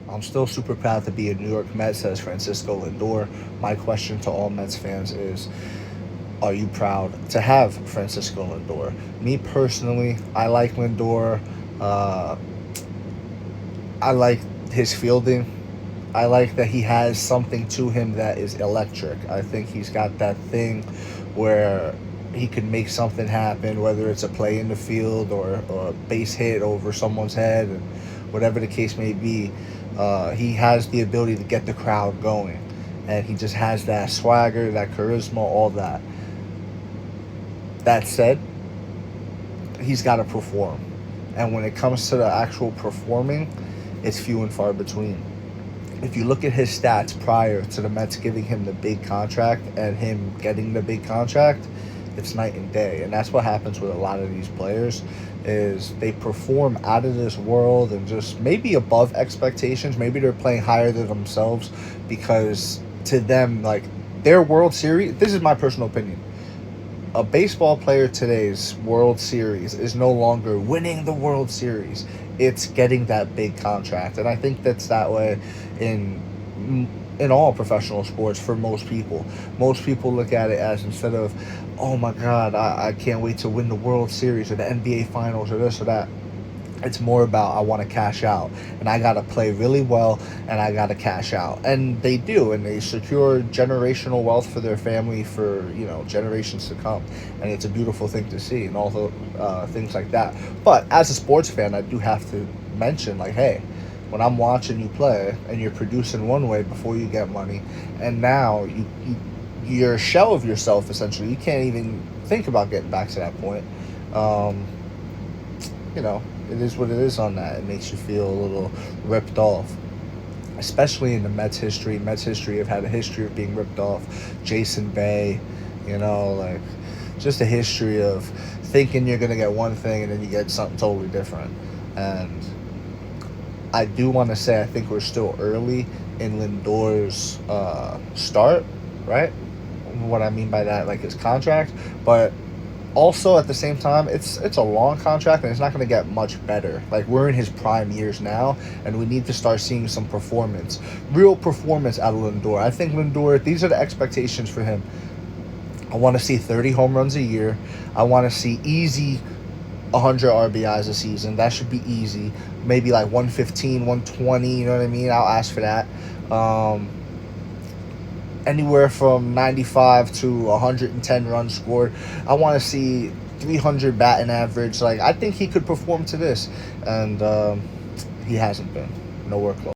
I'm still super proud to be a New York Met, says Francisco Lindor. My question to all Mets fans is, are you proud to have Francisco Lindor? Me personally, I like Lindor. Uh, I like his fielding. I like that he has something to him that is electric. I think he's got that thing where he can make something happen, whether it's a play in the field or a base hit over someone's head, and whatever the case may be. He has the ability to get the crowd going, and he just has that swagger, that charisma, all that. That said, he's got to perform. And when it comes to the actual performing, it's few and far between. If you look at his stats prior to the Mets giving him the big contract and him getting the big contract, it's night and day. And that's what happens with a lot of these players is they perform out of this world and just maybe above expectations. Maybe they're playing higher than themselves because to them, like, their World Series, this is my personal opinion, a baseball player today's World Series is no longer winning the World Series. It's getting that big contract. And I think that's that way in in all professional sports for most people. Most people look at it as, instead of, oh my God, I can't wait to win the World Series or the NBA Finals or this or that, it's more about, I want to cash out and I got to play really well and I got to cash out. And they do, and they secure generational wealth for their family for, generations to come. And it's a beautiful thing to see and all the things like that. But as a sports fan, I do have to mention, like, hey, when I'm watching you play and you're producing one way before you get money, and now you're a shell of yourself, essentially. You can't even think about getting back to that point. Um, it is what it is on that. It makes you feel a little ripped off, especially in the Mets history. Mets history have had a history of being ripped off. Jason Bay, like, just a history of thinking you're going to get one thing and then you get something totally different. And I do want to say I think we're still early in Lindor's start, right? What I mean by that, like his contract, but also at the same time, it's a long contract and it's not going to get much better. Like, we're in his prime years now, and we need to start seeing some performance, real performance out of Lindor. I think Lindor, these are the expectations for him. I want to see 30 home runs a year. I want to see easy 100 RBIs a season. That should be easy. Maybe like 115, 120, you know what I mean? I'll ask for that. Anywhere from 95 to 110 runs scored. I want to see 300 batting average. Like, I think he could perform to this, and he hasn't been. Nowhere close.